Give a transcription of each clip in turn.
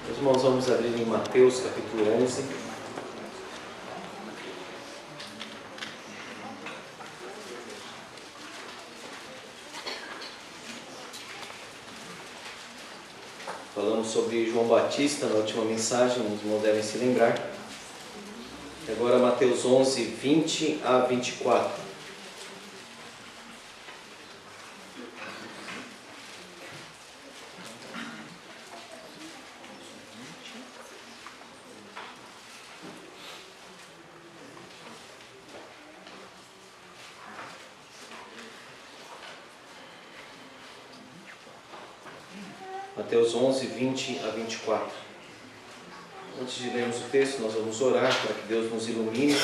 Meus irmãos, vamos abrir em Mateus capítulo 11. Falamos sobre João Batista na última mensagem, os irmãos devem se lembrar. E agora Mateus 11, 20 a 24. Mateus 11, 20 a 24. Antes de lermos o texto, nós vamos orar para que Deus nos ilumine.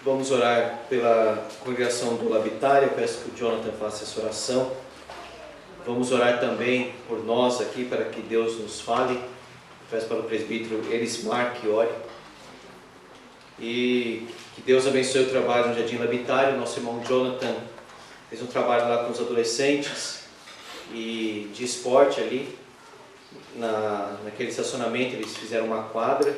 Vamos orar pela congregação do Labitário. Eu peço que o Jonathan faça essa oração. Vamos orar também por nós aqui, para que Deus nos fale. Eu peço para o presbítero Elismar que ore. E que Deus abençoe o trabalho no Jardim Labitário. Nosso irmão Jonathan fez um trabalho lá com os adolescentes e de esporte ali, naquele estacionamento eles fizeram uma quadra,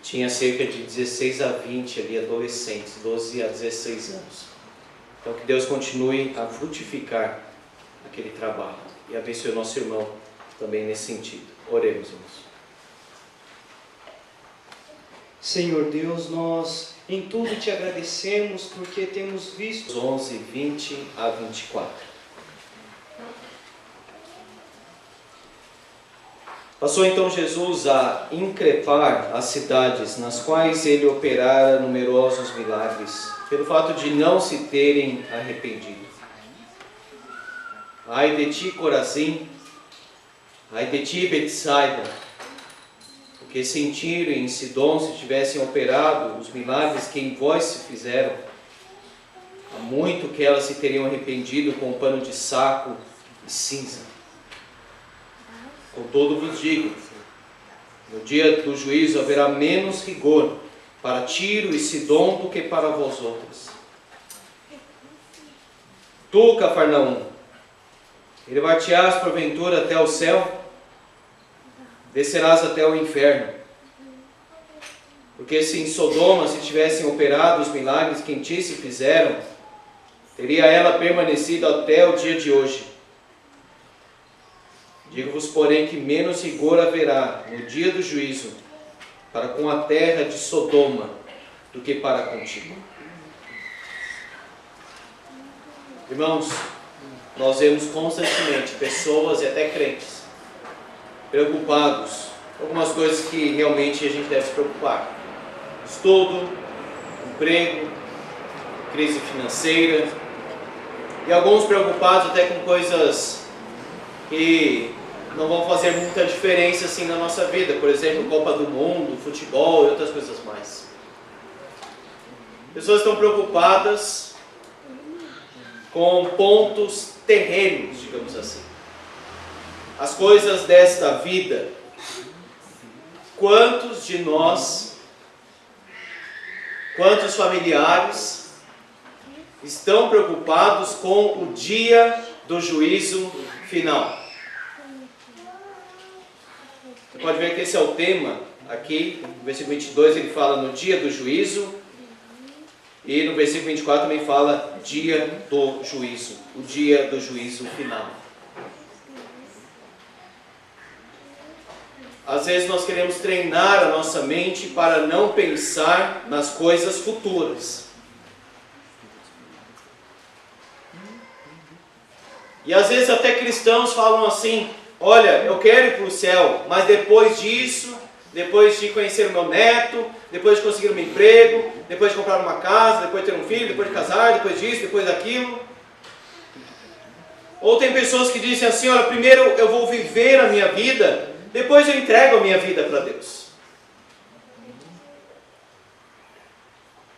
tinha cerca de 16 a 20 ali adolescentes, 12 a 16 anos. Então que Deus continue a frutificar aquele trabalho e abençoe o nosso irmão também nesse sentido. Oremos, irmãos. Senhor Deus, nós em tudo te agradecemos porque temos visto 11, 20 a 24. Passou então Jesus a increpar as cidades nas quais ele operara numerosos milagres, pelo fato de não se terem arrependido. Ai de ti, Corazim, ai de ti, Betsaida, porque se em Tiro e em Sidom se tivessem operado os milagres que em vós se fizeram, há muito que elas se teriam arrependido com o pano de saco e cinza. Contudo vos digo, no dia do juízo haverá menos rigor para Tiro e Sidom do que para vós outros. Tu, Cafarnaum, elevar-te-ás porventura até o céu, descerás até o inferno. Porque se em Sodoma se tivessem operado os milagres que em ti se fizeram, teria ela permanecido até o dia de hoje. Digo-vos, porém, que menos rigor haverá no dia do juízo para com a terra de Sodoma do que para contigo. Irmãos, nós vemos constantemente pessoas e até crentes preocupados com algumas coisas que realmente a gente deve se preocupar. Estudo, emprego, crise financeira, e alguns preocupados até com coisas que não vão fazer muita diferença assim na nossa vida, por exemplo, Copa do Mundo, futebol e outras coisas mais. Pessoas estão preocupadas com pontos terrenos, digamos assim. As coisas desta vida. Quantos de nós, quantos familiares estão preocupados com o dia do juízo final? Você pode ver que esse é o tema aqui, no versículo 22 ele fala no dia do juízo, e no versículo 24 também fala dia do juízo, o dia do juízo final. Às vezes nós queremos treinar a nossa mente para não pensar nas coisas futuras. E às vezes até cristãos falam assim: olha, eu quero ir para o céu, mas depois disso, depois de conhecer o meu neto, depois de conseguir um emprego, depois de comprar uma casa, depois de ter um filho, depois de casar, depois disso, depois daquilo. Ou tem pessoas que dizem assim: olha, primeiro eu vou viver a minha vida, depois eu entrego a minha vida para Deus.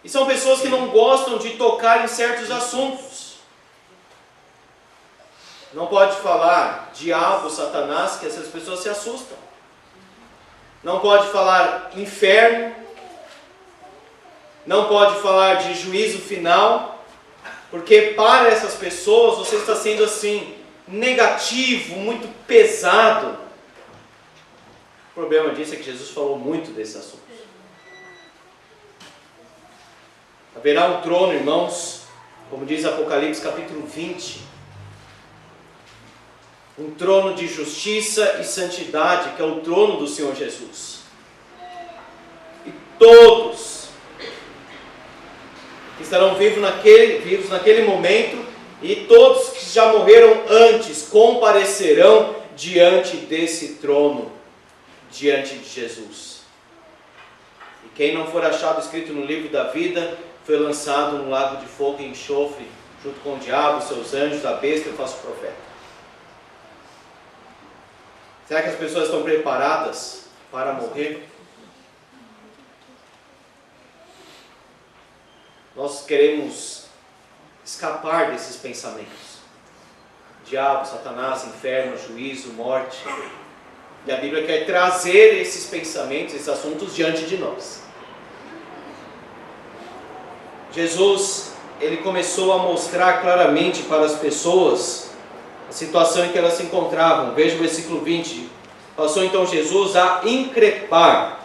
E são pessoas que não gostam de tocar em certos assuntos. Não pode falar diabo, Satanás, que essas pessoas se assustam. Não pode falar inferno. Não pode falar de juízo final. Porque para essas pessoas você está sendo assim, negativo, muito pesado. problema disso é que Jesus falou muito desse assunto. Haverá um trono, irmãos, como diz Apocalipse capítulo 20, um trono de justiça e santidade, que é o trono do Senhor Jesus. E todos que estarão vivos naquele momento, e todos que já morreram antes, comparecerão diante desse trono, diante de Jesus. E quem não for achado escrito no livro da vida, foi lançado no lago de fogo e enxofre, junto com o diabo, seus anjos, a besta e o falso profeta. Será que as pessoas estão preparadas para morrer? Nós queremos escapar desses pensamentos. Diabo, Satanás, inferno, juízo, morte. E a Bíblia quer trazer esses pensamentos, esses assuntos diante de nós. Jesus, ele começou a mostrar claramente para as pessoas a situação em que elas se encontravam. Veja o versículo 20. Passou então Jesus a increpar.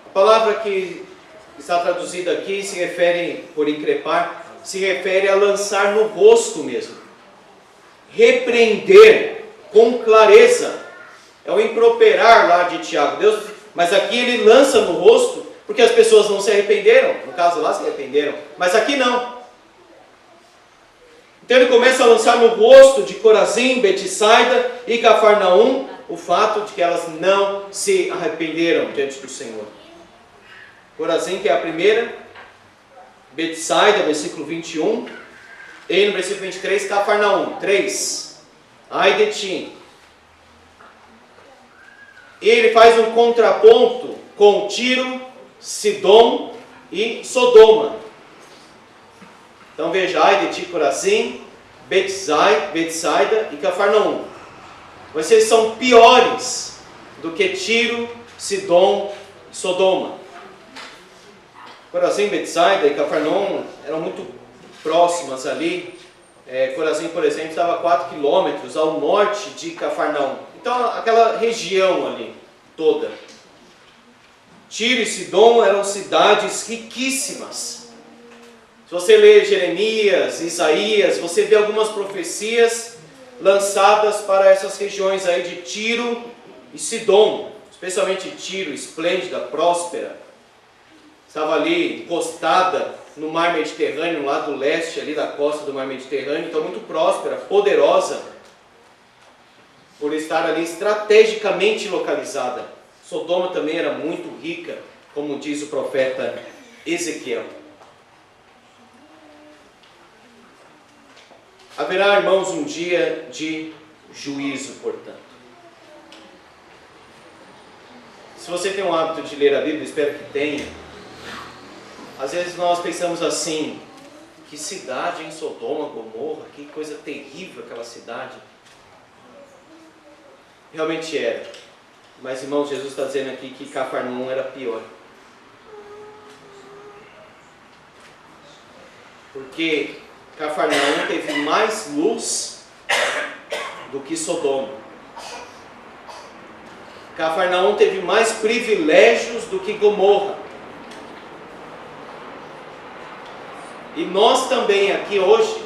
A palavra que está traduzida aqui se refere, por increpar, se refere a lançar no rosto mesmo. Repreender com clareza. É o improperar lá de Tiago. Mas aqui ele lança no rosto, porque as pessoas não se arrependeram. No caso lá se arrependeram, mas aqui não. Então ele começa a lançar no rosto de Corazim, Betsaida e Cafarnaum o fato de que elas não se arrependeram diante do Senhor. Corazim, que é a primeira, Betsaida, versículo 21, e no versículo 23, Cafarnaum, 3. Ai de ti. E ele faz um contraponto com Tiro, Sidom e Sodoma. Então veja, ai de ti, Corazim, Betsaida e Cafarnaum. Vocês são piores do que Tiro, Sidom e Sodoma. Corazim, Betsaida e Cafarnaum eram muito próximas ali. Corazim, por exemplo, estava a 4 quilômetros ao norte de Cafarnaum. Então aquela região ali toda. Tiro e Sidom eram cidades riquíssimas. Se você ler Jeremias, Isaías, você vê algumas profecias lançadas para essas regiões aí de Tiro e Sidom. Especialmente Tiro, esplêndida, próspera. Estava ali encostada no mar Mediterrâneo, no lado leste ali da costa do mar Mediterrâneo. Então muito próspera, poderosa, por estar ali estrategicamente localizada. Sodoma também era muito rica, como diz o profeta Ezequiel. Haverá, irmãos, um dia de juízo, portanto. Se você tem o hábito de ler a Bíblia, espero que tenha, às vezes nós pensamos assim, que cidade em Sodoma, Gomorra, que coisa terrível aquela cidade. Realmente era. Mas, irmãos, Jesus está dizendo aqui que Cafarnaum era pior. Porque Cafarnaum teve mais luz do que Sodoma. Cafarnaum teve mais privilégios do que Gomorra. E nós também aqui hoje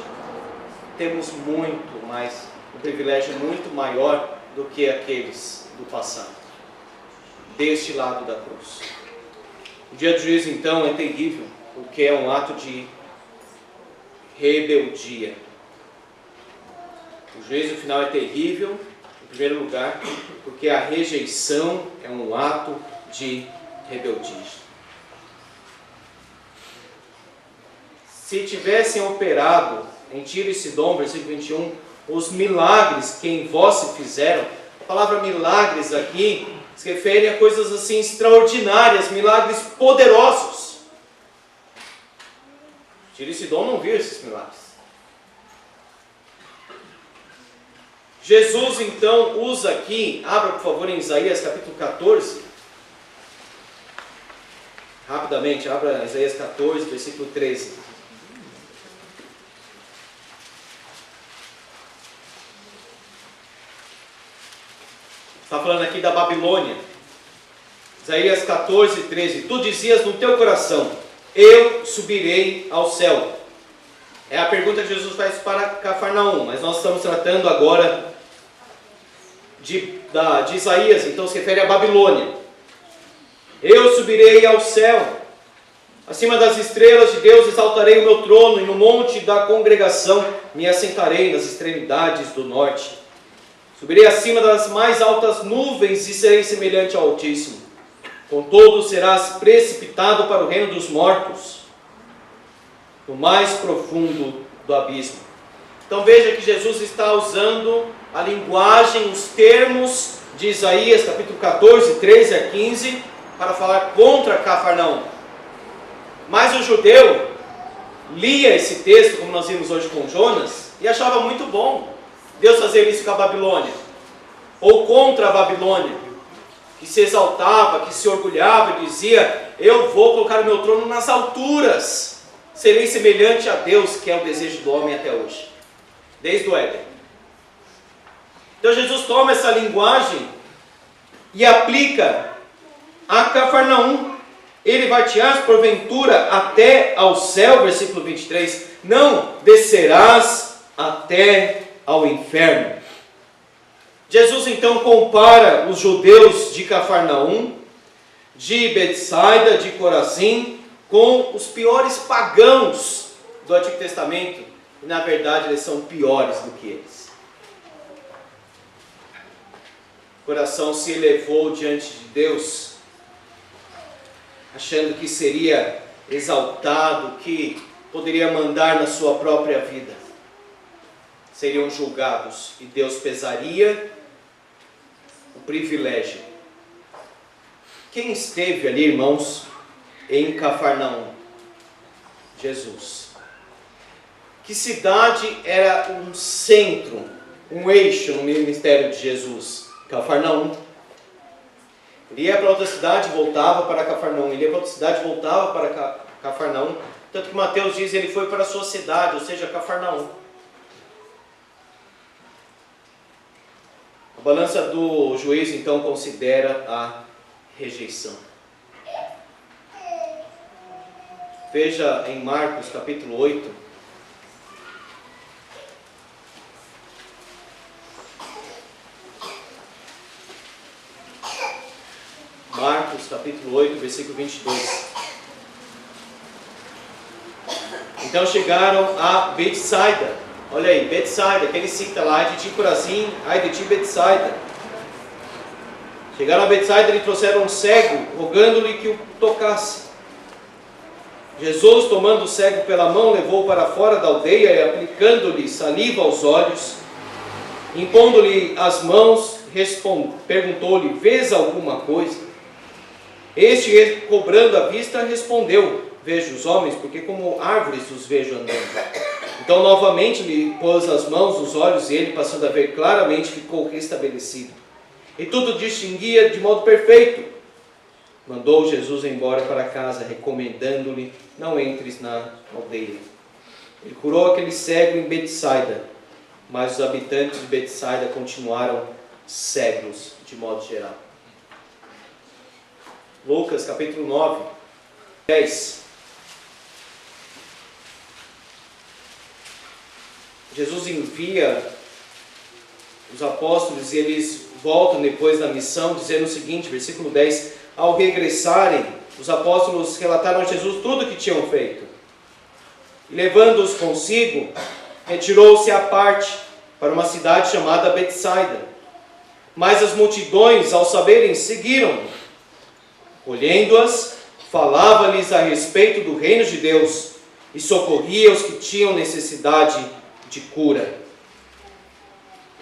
temos muito mais, um privilégio muito maior do que aqueles do passado, deste lado da cruz. O dia do juízo então é terrível, porque é um ato de rebeldia. O juízo final é terrível, em primeiro lugar, porque a rejeição é um ato de rebeldia. Se tivessem operado em Tiro e Sidom, versículo 21, os milagres que em vós se fizeram, a palavra milagres aqui se refere a coisas assim extraordinárias, milagres poderosos. Tiro e Sidom não viram esses milagres. Jesus então usa aqui, abra por favor em Isaías capítulo 14, rapidamente, abra Isaías 14, versículo 13. Está falando aqui da Babilônia. Isaías 14, 13. Tu dizias no teu coração, eu subirei ao céu. É a pergunta que Jesus faz para Cafarnaum, mas nós estamos tratando agora de Isaías, então se refere à Babilônia. Eu subirei ao céu, acima das estrelas de Deus exaltarei o meu trono, e no monte da congregação me assentarei nas extremidades do norte. Subirei acima das mais altas nuvens e serei semelhante ao Altíssimo. Contudo serás precipitado para o reino dos mortos, no mais profundo do abismo. Então veja que Jesus está usando a linguagem, os termos de Isaías, capítulo 14, 13 a 15, para falar contra Cafarnaum. Mas o judeu lia esse texto, como nós vimos hoje com Jonas, e achava muito bom Deus fazer isso com a Babilônia, ou contra a Babilônia, que se exaltava, que se orgulhava e dizia, eu vou colocar o meu trono nas alturas, serei semelhante a Deus, que é o desejo do homem até hoje, desde o Éden. Então Jesus toma essa linguagem e aplica a Cafarnaum. Ele vai-te-ás porventura até ao céu, versículo 23, não descerás até ao inferno. Jesus então compara os judeus de Cafarnaum, de Betsaida, de Corazim, com os piores pagãos do Antigo Testamento, e na verdade eles são piores do que eles. O coração se elevou diante de Deus, achando que seria exaltado, que poderia mandar na sua própria vida. Seriam julgados e Deus pesaria o privilégio. Quem esteve ali, irmãos, em Cafarnaum? Jesus. Que cidade era um centro, um eixo no ministério de Jesus? Cafarnaum. Ele ia para outra cidade, voltava para Cafarnaum. Ele ia para outra cidade, voltava para Cafarnaum. Tanto que Mateus diz que ele foi para a sua cidade, ou seja, Cafarnaum. A balança do juízo, então, considera a rejeição. Veja em Marcos, capítulo 8. Marcos, capítulo 8, versículo 22. Então chegaram a Betsaida. Olha aí, Betsaida, que ele cita lá, ai de ti Corazim, ai de ti Betsaida. Chegaram a Betsaida e lhe trouxeram um cego, rogando-lhe que o tocasse. Jesus, tomando o cego pela mão, levou-o para fora da aldeia e aplicando-lhe saliva aos olhos, impondo-lhe as mãos, perguntou-lhe, vês alguma coisa? Este, recobrando a vista, respondeu, vejo os homens, porque como árvores os vejo andando. Então novamente lhe pôs as mãos nos olhos e ele, passando a ver claramente, ficou restabelecido. E tudo distinguia de modo perfeito. Mandou Jesus embora para casa, recomendando-lhe, não entres na aldeia. Ele curou aquele cego em Betsaida, mas os habitantes de Betsaida continuaram cegos de modo geral. Lucas capítulo 9, 10. Jesus envia os apóstolos e eles voltam depois da missão, dizendo o seguinte, versículo 10, ao regressarem, os apóstolos relataram a Jesus tudo o que tinham feito. E levando-os consigo, retirou-se à parte para uma cidade chamada Betsaida. Mas as multidões, ao saberem, seguiram. Olhando-as, falava-lhes a respeito do reino de Deus e socorria os que tinham necessidade de cura.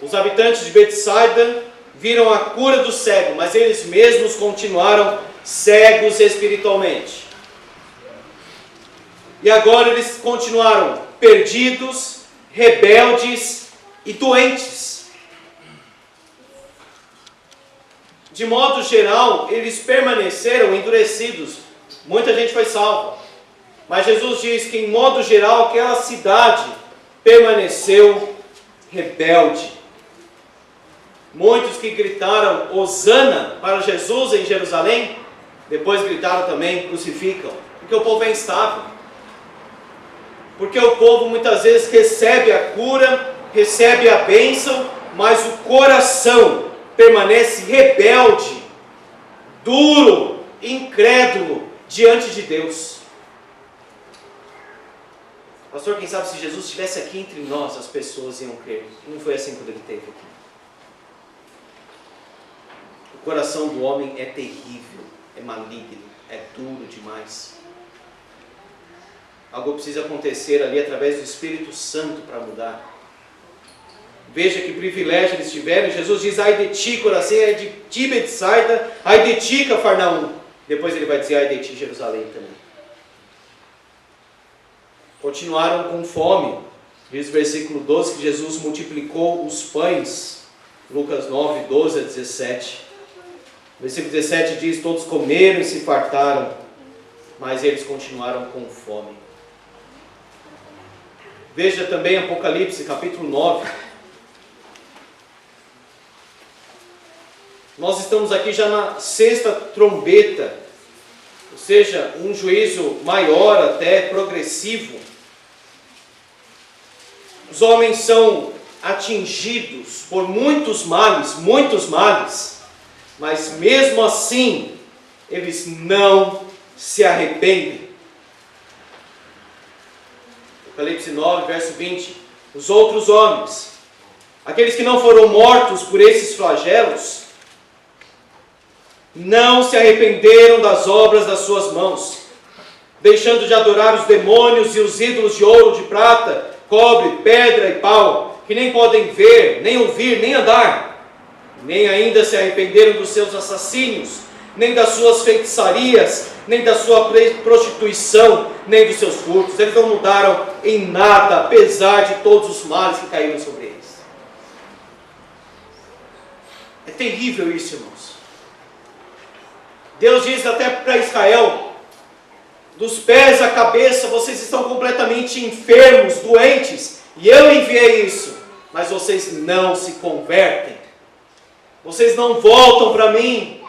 Os habitantes de Betsaida viram a cura do cego, mas eles mesmos continuaram cegos espiritualmente. E agora eles continuaram perdidos, rebeldes e doentes. De modo geral, eles permaneceram endurecidos. Muita gente foi salva. Mas Jesus diz que, em modo geral, aquela cidade permaneceu rebelde. Muitos que gritaram Hosana para Jesus em Jerusalém, depois gritaram também crucificam, porque o povo é instável. Porque o povo muitas vezes recebe a cura, recebe a bênção, mas o coração permanece rebelde, duro, incrédulo diante de Deus. Pastor, quem sabe se Jesus estivesse aqui entre nós, as pessoas iam crer. Não foi assim quando ele esteve aqui. O coração do homem é terrível, é maligno, é duro demais. Algo precisa acontecer ali através do Espírito Santo para mudar. Veja que privilégio eles tiveram. Jesus diz, ai de ti, Corazim, ai de ti, Betsaida, ai de ti, Cafarnaum. Depois ele vai dizer, ai de ti, Jerusalém também. Continuaram com fome. Diz o versículo 12 que Jesus multiplicou os pães. Lucas 9, 12 a 17. Versículo 17 diz, todos comeram e se fartaram, mas eles continuaram com fome. Veja também Apocalipse, capítulo 9. Nós estamos aqui já na sexta trombeta, ou seja, um juízo maior até, progressivo. Os homens são atingidos por muitos males, mas mesmo assim, eles não se arrependem. Apocalipse 9, verso 20. Os outros homens, aqueles que não foram mortos por esses flagelos, não se arrependeram das obras das suas mãos, deixando de adorar os demônios e os ídolos de ouro, de prata, cobre, pedra e pau, que nem podem ver, nem ouvir, nem andar, nem ainda se arrependeram dos seus assassínios, nem das suas feitiçarias, nem da sua prostituição, nem dos seus furtos. Eles não mudaram em nada, apesar de todos os males que caíram sobre eles. É terrível isso, irmãos. Deus diz até para Israel, dos pés à cabeça, vocês estão completamente enfermos, doentes, e eu enviei isso, mas vocês não se convertem, vocês não voltam para mim,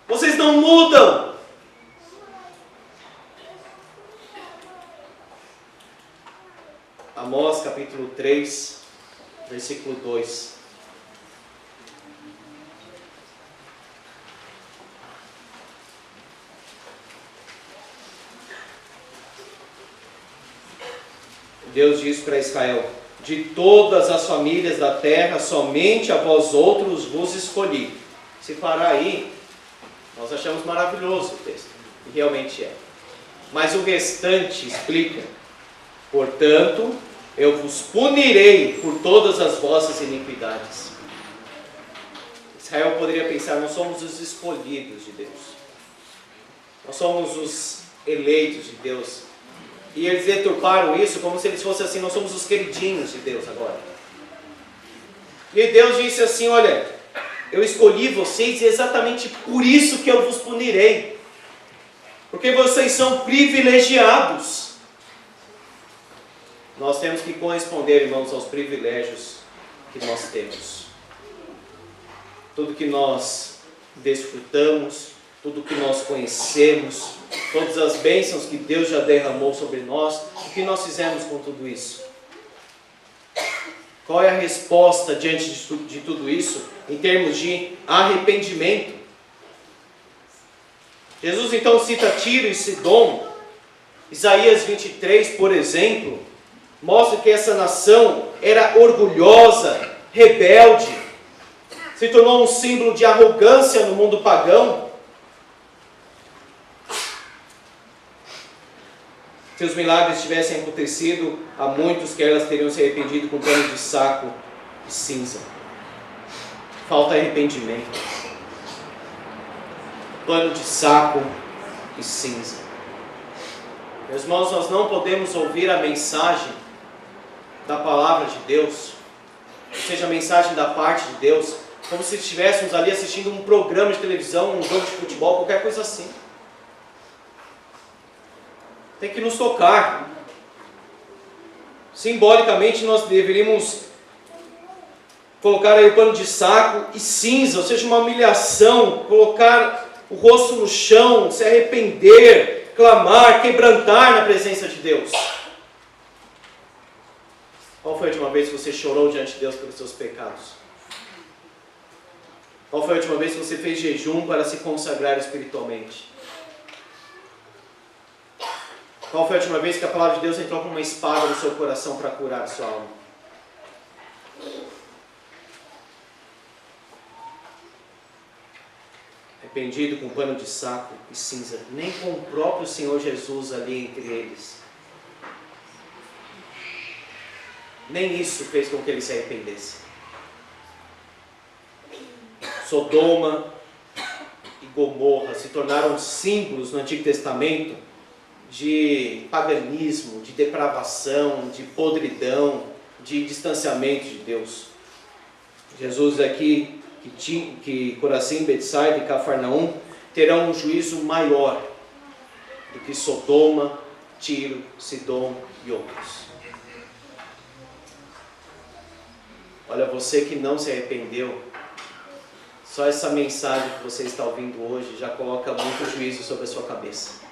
vocês não mudam. Amós capítulo 3, versículo 2. Deus diz para Israel, de todas as famílias da terra, somente a vós outros vos escolhi. Se parar aí, nós achamos maravilhoso o texto, e realmente é. Mas o restante explica, portanto, eu vos punirei por todas as vossas iniquidades. Israel poderia pensar, nós somos os escolhidos de Deus. Nós somos os eleitos de Deus. E eles deturparam isso como se eles fossem assim, nós somos os queridinhos de Deus agora. E Deus disse assim, olha, eu escolhi vocês e é exatamente por isso que eu vos punirei. Porque vocês são privilegiados. Nós temos que corresponder, irmãos, aos privilégios que nós temos. Tudo que nós desfrutamos, tudo que nós conhecemos, todas as bênçãos que Deus já derramou sobre nós, o que nós fizemos com tudo isso? Qual é a resposta diante de tudo isso, em termos de arrependimento? Jesus então cita Tiro e Sidom. Isaías 23, por exemplo, mostra que essa nação era orgulhosa, rebelde, se tornou um símbolo de arrogância no mundo pagão. Se os milagres tivessem acontecido, há muitos que elas teriam se arrependido com pano de saco e cinza. Falta arrependimento. Pano de saco e cinza. Meus irmãos, nós não podemos ouvir a mensagem da palavra de Deus, ou seja, a mensagem da parte de Deus, como se estivéssemos ali assistindo um programa de televisão, um jogo de futebol, qualquer coisa assim. Tem que nos tocar. Simbolicamente nós deveríamos colocar aí o pano de saco e cinza, ou seja, uma humilhação, colocar o rosto no chão, se arrepender, clamar, quebrantar na presença de Deus. Qual foi a última vez que você chorou diante de Deus pelos seus pecados? Qual foi a última vez que você fez jejum para se consagrar espiritualmente? Qual foi a última vez que a palavra de Deus entrou como uma espada no seu coração para curar a sua alma? Arrependido com pano de saco e cinza, nem com o próprio Senhor Jesus ali entre eles. Nem isso fez com que ele se arrependesse. Sodoma e Gomorra se tornaram símbolos no Antigo Testamento de paganismo, de depravação, de podridão, de distanciamento de Deus. Jesus aqui, que Corazim, Betsaida e Cafarnaum terão um juízo maior do que Sodoma, Tiro, Sidom e outros. Olha, você que não se arrependeu, só essa mensagem que você está ouvindo hoje já coloca muito juízo sobre a sua cabeça.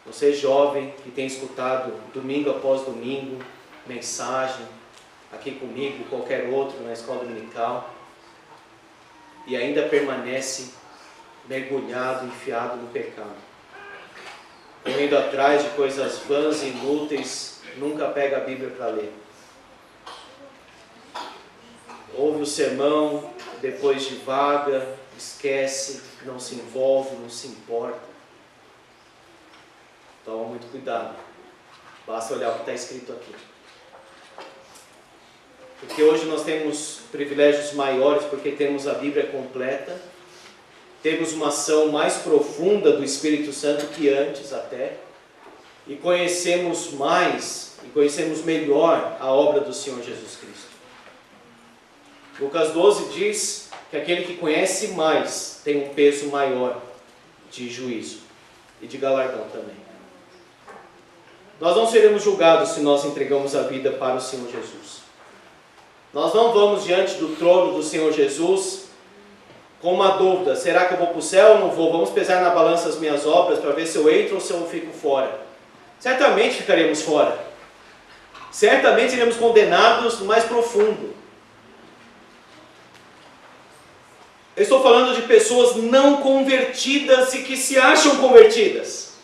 Você jovem que tem escutado domingo após domingo, mensagem, aqui comigo, qualquer outro na escola dominical, e ainda permanece mergulhado, enfiado no pecado, correndo atrás de coisas vãs e inúteis, nunca pega a Bíblia para ler. Ouve o sermão, depois divaga, esquece, não se envolve, não se importa. Toma muito cuidado. Basta olhar o que está escrito aqui. Porque hoje nós temos privilégios maiores, porque temos a Bíblia completa, temos uma ação mais profunda do Espírito Santo que antes até, e conhecemos mais, e conhecemos melhor a obra do Senhor Jesus Cristo. Lucas 12 diz que aquele que conhece mais tem um peso maior de juízo e de galardão também. Nós não seremos julgados se nós entregamos a vida para o Senhor Jesus. Nós não vamos diante do trono do Senhor Jesus com uma dúvida: será que eu vou para o céu ou não vou? Vamos pesar na balança as minhas obras para ver se eu entro ou se eu fico fora. Certamente ficaremos fora. Certamente seremos condenados no mais profundo. Eu estou falando de pessoas não convertidas e que se acham convertidas.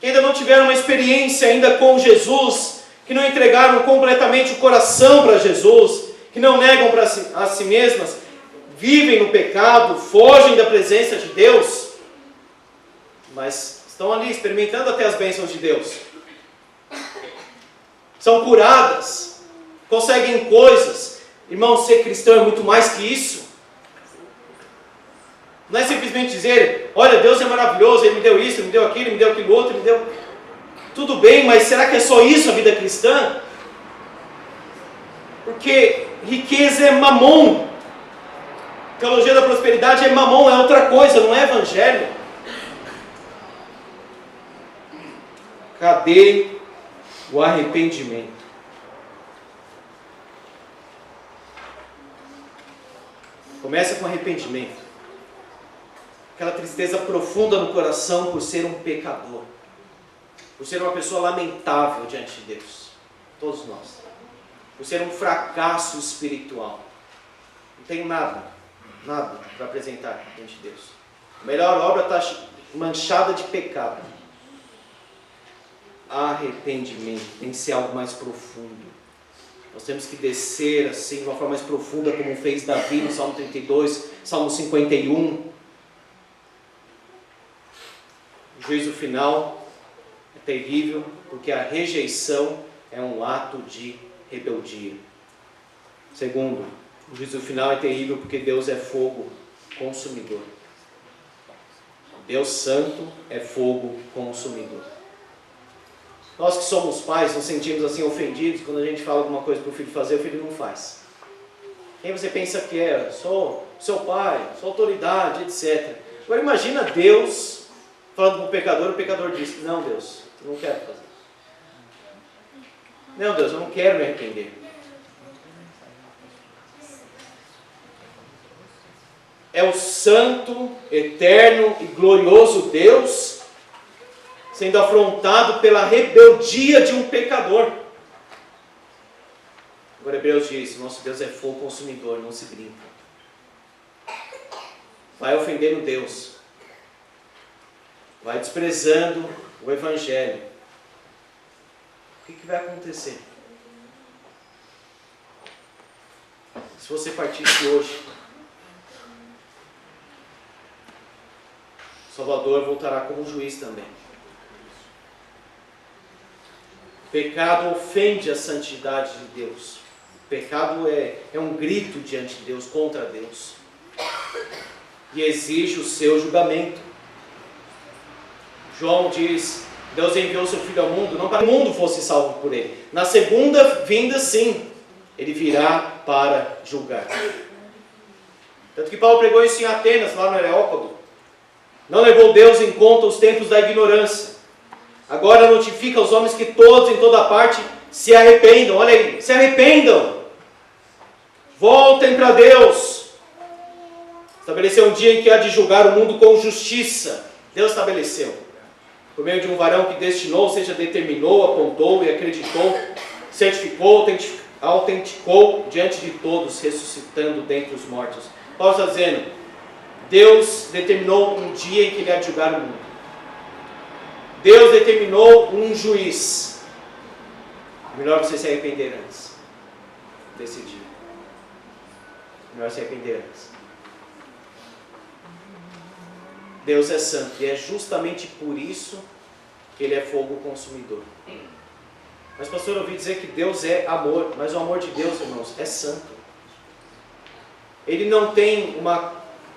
Que ainda não tiveram uma experiência ainda com Jesus, que não entregaram completamente o coração para Jesus, que não negam para a si mesmas, vivem no pecado, fogem da presença de Deus, mas estão ali experimentando até as bênçãos de Deus. São curadas, conseguem coisas. Irmão, ser cristão é muito mais que isso. Não é simplesmente dizer: olha, Deus é maravilhoso, Ele me deu isso, Ele me deu aquilo, Ele me deu aquilo outro, Ele me deu... Tudo bem, mas será que é só isso a vida cristã? Porque riqueza é mamon. Teologia da prosperidade é mamon, é outra coisa, não é evangelho. Cadê o arrependimento? Começa com arrependimento. Aquela tristeza profunda no coração por ser um pecador. Por ser uma pessoa lamentável diante de Deus. Todos nós. Por ser um fracasso espiritual. Não tenho nada para apresentar diante de Deus. A melhor obra está manchada de pecado. Arrependimento. Tem que ser algo mais profundo. Nós temos que descer assim, de uma forma mais profunda, como fez Davi no Salmo 32, Salmo 51. O juízo final é terrível, porque a rejeição é um ato de rebeldia. Segundo, o juízo final é terrível porque Deus é fogo consumidor. Deus santo é fogo consumidor. Nós que somos pais nos sentimos assim ofendidos quando a gente fala alguma coisa para o filho fazer, o filho não faz. Quem você pensa que é? Sou seu pai, sou autoridade, etc. Agora imagina Deus falando para o pecador diz: não, Deus, eu não quero fazer. Não, Deus, eu não quero me arrepender. É o santo, eterno e glorioso Deus sendo afrontado pela rebeldia de um pecador. Agora Hebreus diz, nosso Deus é fogo consumidor, não se brinca. Vai ofendendo Deus. Vai desprezando o Evangelho. O que vai acontecer? Se você partisse hoje, Salvador voltará como juiz também. O pecado ofende a santidade de Deus. O pecado é um grito diante de Deus, contra Deus. E exige o seu julgamento. João diz, Deus enviou seu Filho ao mundo, não para que o mundo fosse salvo por ele. Na segunda vinda, sim, ele virá para julgar. Tanto que Paulo pregou isso em Atenas, lá no Areópago. Não levou Deus em conta os tempos da ignorância. Agora notifica aos homens que todos, em toda parte, se arrependam. Olha aí, se arrependam. Voltem para Deus. Estabeleceu um dia em que há de julgar o mundo com justiça. Deus estabeleceu. Por meio de um varão que destinou, ou seja, determinou, apontou e acreditou, certificou, autenticou diante de todos, ressuscitando dentre os mortos. Paulo está dizendo, Deus determinou um dia em que ele há de julgar o mundo. Deus determinou um juiz. Melhor você se arrepender antes desse dia. Melhor se arrepender antes. Deus é santo e é justamente por isso que ele é fogo consumidor. Mas pastor, eu ouvi dizer que Deus é amor, mas o amor de Deus, irmãos, é santo. Ele não tem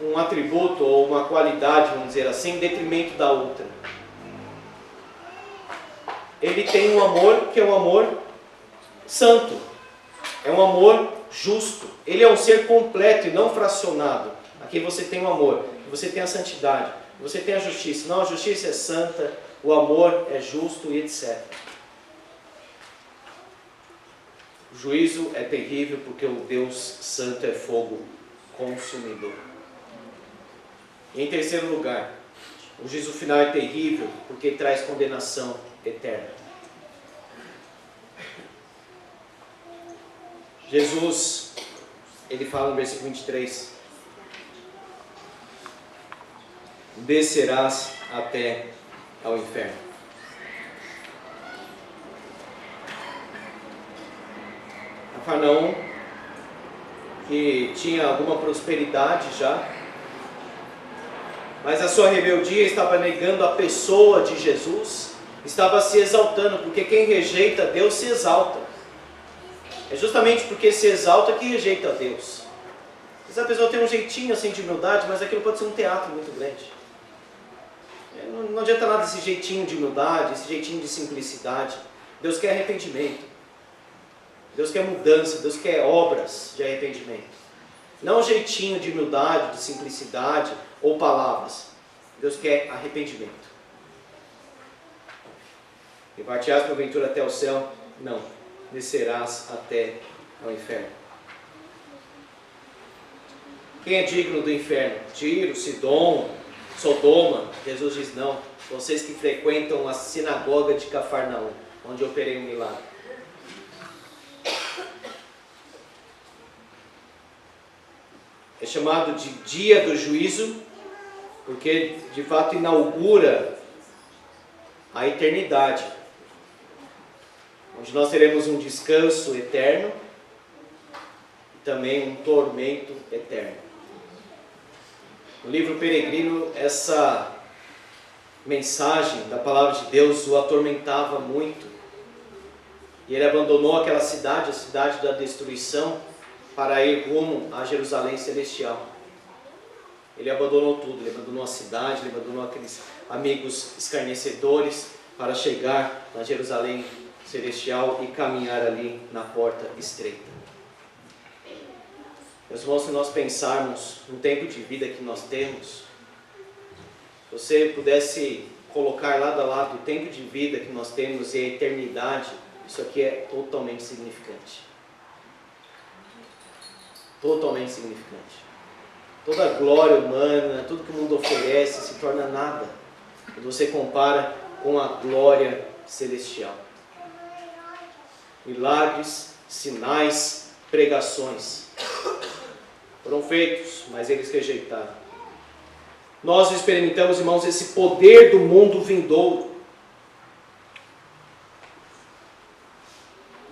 um atributo ou uma qualidade, vamos dizer assim, em detrimento da outra. Ele tem um amor que é um amor santo, é um amor justo. Ele é um ser completo e não fracionado. Aqui você tem o amor, você tem a santidade, você tem a justiça. Não, a justiça é santa, o amor é justo e etc. O juízo é terrível porque o Deus santo é fogo consumidor. E em terceiro lugar, o juízo final é terrível porque traz condenação eterna. Jesus, ele fala no versículo 23, descerás até ao inferno. Cafarnaum, que tinha alguma prosperidade já, mas a sua rebeldia estava negando a pessoa de Jesus, estava se exaltando, porque quem rejeita Deus se exalta. É justamente porque se exalta que rejeita a Deus. Essa pessoa tem um jeitinho assim de humildade, mas aquilo pode ser um teatro muito grande. Não adianta nada esse jeitinho de humildade, esse jeitinho de simplicidade. Deus quer arrependimento. Deus quer mudança, Deus quer obras de arrependimento. Não jeitinho de humildade, de simplicidade ou palavras. Deus quer arrependimento. Repartirás porventura até o céu? Não. Descerás até ao inferno. Quem é digno do inferno? Tiro, Sidom, Sodoma. Jesus diz não. Vocês que frequentam a sinagoga de Cafarnaum, onde eu operei um milagre. É chamado de dia do juízo, porque de fato inaugura a eternidade, onde nós teremos um descanso eterno e também um tormento eterno. No livro Peregrino, essa mensagem da palavra de Deus o atormentava muito, e ele abandonou aquela cidade, a cidade da destruição, para ir rumo a Jerusalém celestial. Ele abandonou tudo, ele abandonou a cidade, ele abandonou aqueles amigos escarnecedores para chegar na Jerusalém celestial e caminhar ali na porta estreita. Meus irmãos, se nós pensarmos no tempo de vida que nós temos, se você pudesse colocar lado a lado o tempo de vida que nós temos e a eternidade isso aqui é totalmente significante. Totalmente significante. Toda a glória humana, tudo que o mundo oferece se torna nada quando você compara com a glória celestial. Milagres, sinais, pregações foram feitos, mas eles rejeitaram. Nós experimentamos, irmãos, esse poder do mundo vindouro.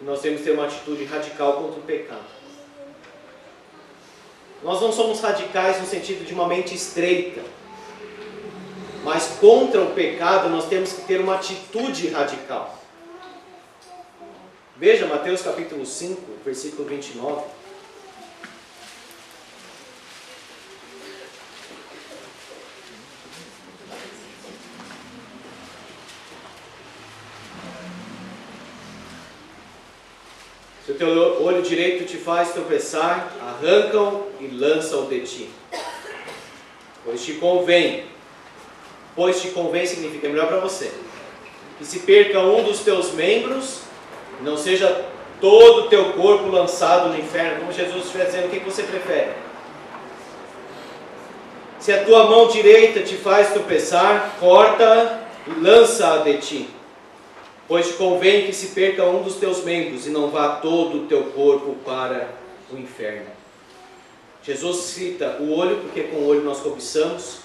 E nós temos que ter uma atitude radical contra o pecado. Nós não somos radicais no sentido de uma mente estreita, mas contra o pecado nós temos que ter uma atitude radical. Veja Mateus capítulo 5, versículo 29. Se o teu olho direito te faz tropeçar, arranca-o e lança-o de ti. Pois te convém significa melhor para você, que se perca um dos teus membros, não seja todo o teu corpo lançado no inferno. Como Jesus estiver dizendo, o que você prefere? Se a tua mão direita te faz tropeçar, corta e lança-a de ti. Pois te convém que se perca um dos teus membros e não vá todo o teu corpo para o inferno. Jesus cita o olho, porque com o olho nós cobiçamos,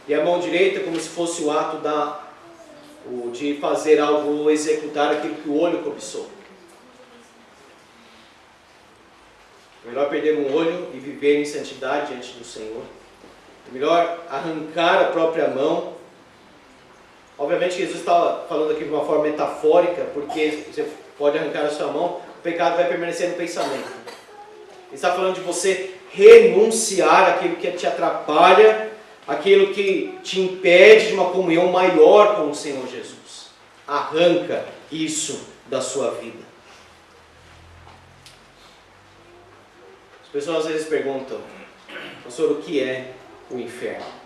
e a mão direita como se fosse o ato de fazer algo ou executar aquilo que o olho cobiçou. É melhor perder um olho e viver em santidade diante do Senhor. É melhor arrancar a própria mão. Obviamente Jesus está falando aqui de uma forma metafórica, porque você pode arrancar a sua mão, o pecado vai permanecer no pensamento. Ele está falando de você renunciar aquilo que te atrapalha, aquilo que te impede de uma comunhão maior com o Senhor Jesus. Arranca isso da sua vida. As pessoas às vezes perguntam, pastor, o que é o inferno?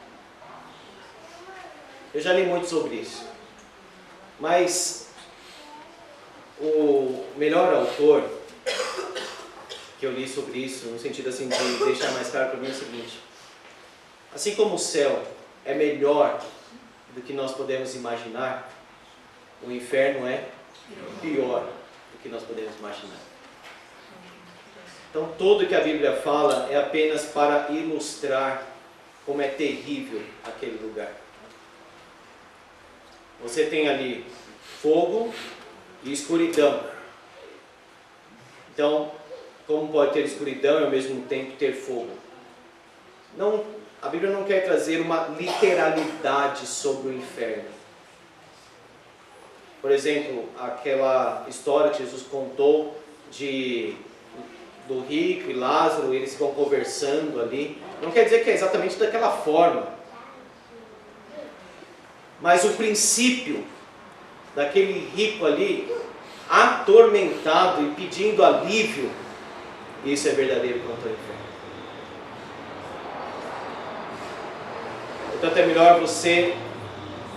Eu já li muito sobre isso, mas o melhor autor que eu li sobre isso, no sentido assim de deixar mais claro para mim, é o seguinte: assim como o céu é melhor do que nós podemos imaginar, o inferno é pior do que nós podemos imaginar. Então tudo que a Bíblia fala é apenas para ilustrar como é terrível aquele lugar. Você tem ali fogo e escuridão. Então, como pode ter escuridão e ao mesmo tempo ter fogo? Não, a Bíblia não quer trazer uma literalidade sobre o inferno. Por exemplo, aquela história que Jesus contou do rico e Lázaro, eles vão conversando ali. Não quer dizer que é exatamente daquela forma. Mas o princípio daquele rico ali, atormentado e pedindo alívio, isso é verdadeiro contra o inferno. Portanto, é melhor você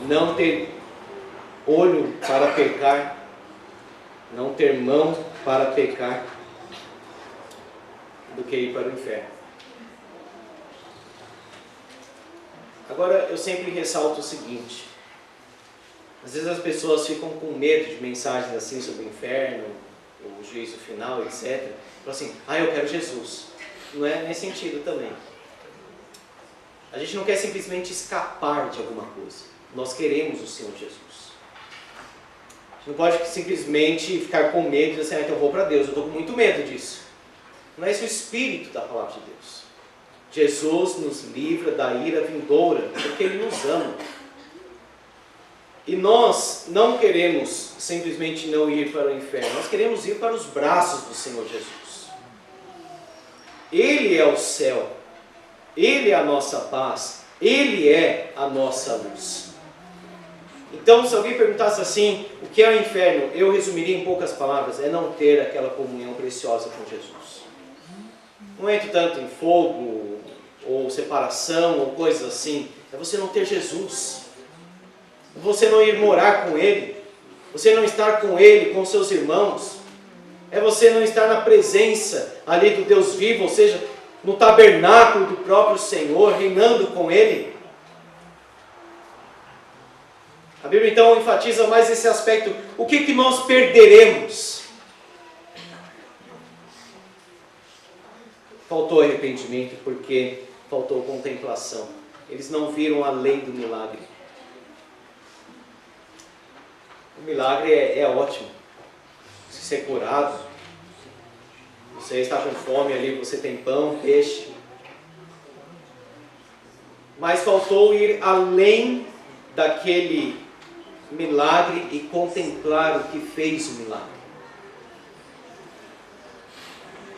não ter olho para pecar, não ter mão para pecar, do que ir para o inferno. Agora, eu sempre ressalto o seguinte: às vezes as pessoas ficam com medo de mensagens assim sobre o inferno, o juízo final, etc. Falam assim, eu quero Jesus. Não é nesse sentido também. A gente não quer simplesmente escapar de alguma coisa. Nós queremos o Senhor Jesus. A gente não pode simplesmente ficar com medo e dizer assim, então eu vou para Deus, eu estou com muito medo disso. Não é esse o espírito da palavra de Deus. Jesus nos livra da ira vindoura, porque Ele nos ama. E nós não queremos simplesmente não ir para o inferno, nós queremos ir para os braços do Senhor Jesus. Ele é o céu, Ele é a nossa paz, Ele é a nossa luz. Então, se alguém perguntasse assim, o que é o inferno? Eu resumiria em poucas palavras, é não ter aquela comunhão preciosa com Jesus. Não entro tanto em fogo, ou separação, ou coisas assim, é você não ter Jesus. Você não ir morar com Ele, você não estar com Ele, com seus irmãos, é você não estar na presença ali do Deus vivo, ou seja, no tabernáculo do próprio Senhor, reinando com Ele. A Bíblia então enfatiza mais esse aspecto. O que nós perderemos? Faltou arrependimento porque faltou contemplação. Eles não viram além do milagre. O milagre é ótimo. Você ser curado, você está com fome ali, você tem pão, peixe. Mas faltou ir além daquele milagre e contemplar o que fez o milagre.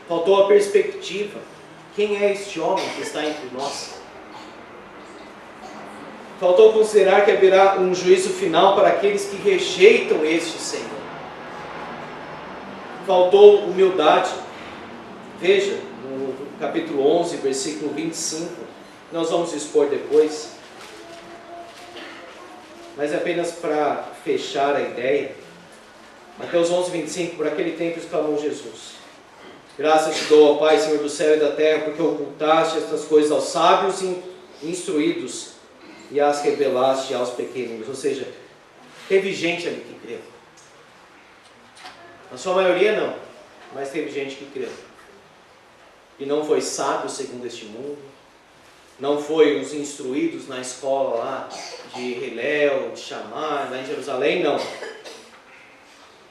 Faltou a perspectiva. Quem é este homem que está entre nós? Faltou considerar que haverá um juízo final para aqueles que rejeitam este Senhor. Faltou humildade. Veja, no capítulo 11, versículo 25, nós vamos expor depois. Mas apenas para fechar a ideia, Mateus 11, 25, por aquele tempo exclamou Jesus: graças te dou, ó Pai, Senhor do céu e da terra, porque ocultaste estas coisas aos sábios e instruídos e as revelaste aos pequeninos. Ou seja, teve gente ali que creu. Na sua maioria não, mas teve gente que creu. E não foi sábio segundo este mundo, não foi os instruídos na escola lá de Hilel, de Shammai, lá em Jerusalém, não.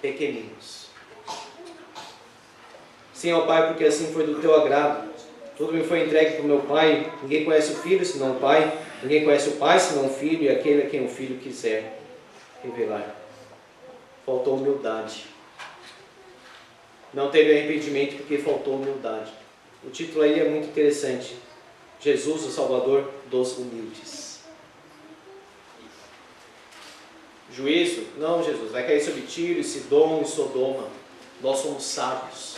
Pequeninos. Sim, ó Pai, porque assim foi do teu agrado. Tudo me foi entregue por meu Pai. Ninguém conhece o Filho senão o Pai. Ninguém conhece o Pai senão o Filho, e aquele a quem o Filho quiser revelar. Faltou humildade. Não teve arrependimento porque faltou humildade. O título aí é muito interessante. Jesus, o Salvador dos humildes. Juízo? Não, Jesus. Vai cair sobre Tiro, Sidom e Sodoma. Nós somos sábios.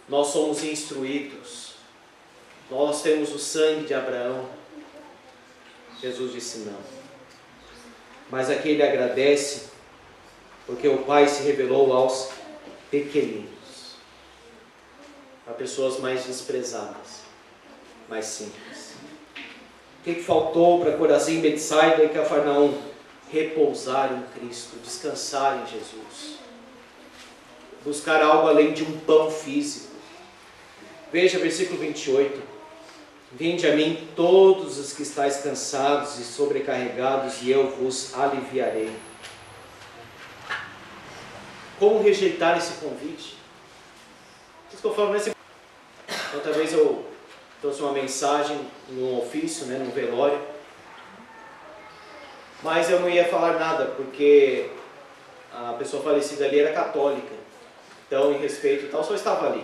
Nós somos instruídos. Nós temos o sangue de Abraão. Jesus disse não. Mas aqui ele agradece, porque o Pai se revelou aos pequeninos, a pessoas mais desprezadas, mais simples. O que faltou para Corazim, Betsaida e Cafarnaum? Repousar em Cristo, descansar em Jesus, buscar algo além de um pão físico. Veja versículo 28. Vinde a mim todos os que estáis cansados e sobrecarregados, e eu vos aliviarei. Como rejeitar esse convite? Isso que eu falo nesse... Outra vez eu trouxe uma mensagem num ofício, num velório, mas eu não ia falar nada, porque a pessoa falecida ali era católica, então em respeito e tal, só estava ali.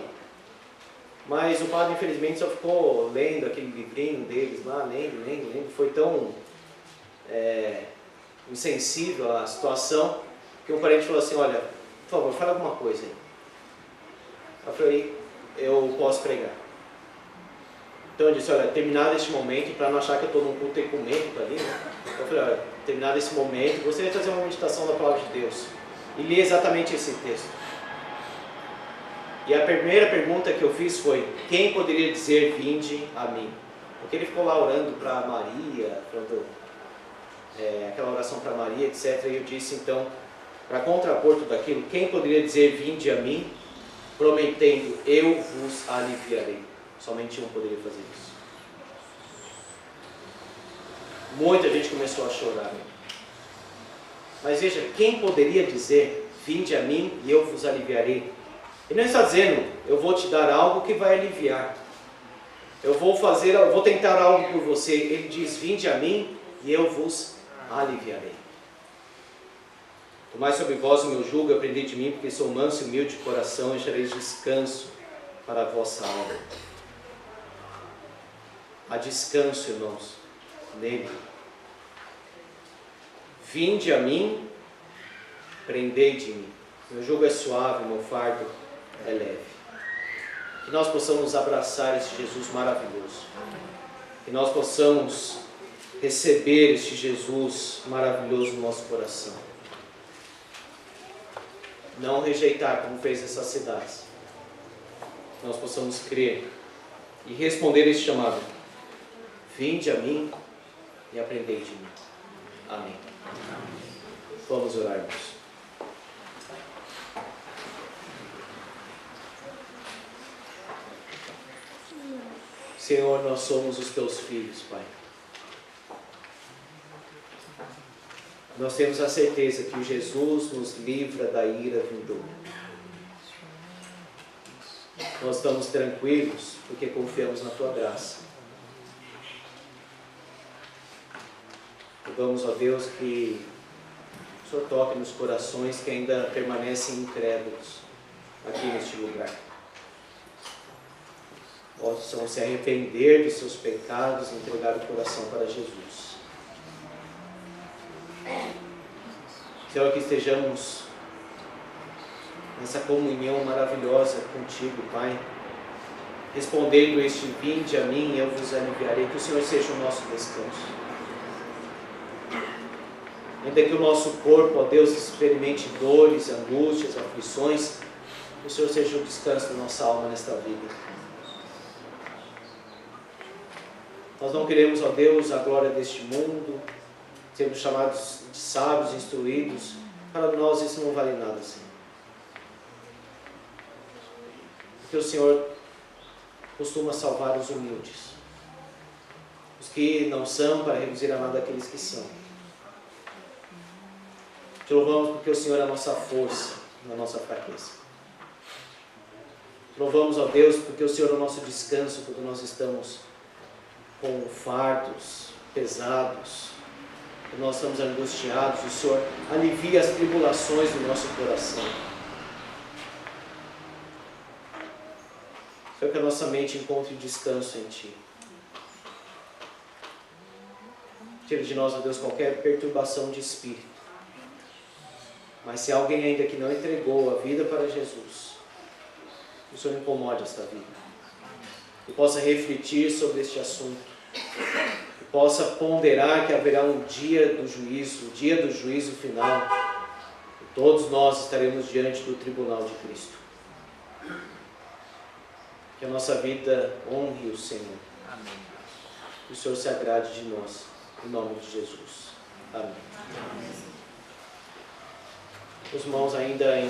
Mas o padre infelizmente só ficou lendo aquele livrinho deles lá, lendo, foi tão insensível à situação, que um parente falou assim: olha, por favor, fala alguma coisa aí. Eu falei: eu posso pregar. Então eu disse: olha, terminado este momento, para não achar que eu estou num culto ecumênico ali, eu falei: olha, terminado esse momento, gostaria de fazer uma meditação da palavra de Deus. E li exatamente esse texto. E a primeira pergunta que eu fiz foi: quem poderia dizer vinde a mim? Porque ele ficou lá orando para Maria, aquela oração para Maria, etc. E eu disse então, para contrapor tudo aquilo, quem poderia dizer vinde a mim, prometendo eu vos aliviarei? Somente um poderia fazer isso. Muita gente começou a chorar. Mas veja, quem poderia dizer vinde a mim e eu vos aliviarei? Ele não está dizendo eu vou te dar algo que vai aliviar, eu vou tentar algo por você. Ele diz: vinde a mim e eu vos aliviarei. Tomai sobre vós o meu jugo, aprendei de mim, porque sou manso e humilde de coração, e achareis descanso para a vossa alma. Há descanso, irmãos, nele. Vinde a mim, aprendei de mim. Meu jugo é suave, meu fardo é leve. Que nós possamos abraçar este Jesus maravilhoso. Que nós possamos receber este Jesus maravilhoso no nosso coração. não rejeitar como fez essas cidades. Nós possamos crer e responder esse chamado. Vinde a mim e aprendei de mim. Amém. Vamos orar, irmãos. Senhor, nós somos os teus filhos, Pai. Nós temos a certeza que o Jesus nos livra da ira vindoura. Nós estamos tranquilos porque confiamos na tua graça. Rogamos, ó Deus, que o Senhor toque nos corações que ainda permanecem incrédulos aqui neste lugar. Possam se arrepender dos seus pecados e entregar o coração para Jesus. Senhor, que estejamos nessa comunhão maravilhosa contigo, Pai, respondendo este vinde a mim e eu vos aliviarei, que o Senhor seja o nosso descanso. Ainda que o nosso corpo, ó Deus, experimente dores, angústias, aflições, que o Senhor seja o descanso da nossa alma nesta vida. Nós não queremos, ó Deus, a glória deste mundo, sermos chamados de sábios, instruídos. Para nós isso não vale nada, Senhor. Porque o Senhor costuma salvar os humildes, os que não são, para reduzir a nada aqueles que são. Te louvamos porque o Senhor é a nossa força na nossa fraqueza. Te louvamos, ó Deus, porque o Senhor é o nosso descanso quando nós estamos com fardos pesados, quando nós estamos angustiados. O Senhor alivia as tribulações do nosso coração. Senhor, que a nossa mente encontre descanso em Ti. Tira de nós, ó Deus, qualquer perturbação de espírito. Mas se alguém ainda que não entregou a vida para Jesus, que o Senhor incomode esta vida. E possa refletir sobre este assunto. E possa ponderar que haverá um dia do juízo, o dia do juízo final. E todos nós estaremos diante do tribunal de Cristo. Que a nossa vida honre o Senhor. Amém. Que o Senhor se agrade de nós. Em nome de Jesus. Amém. Amém. Os irmãos ainda em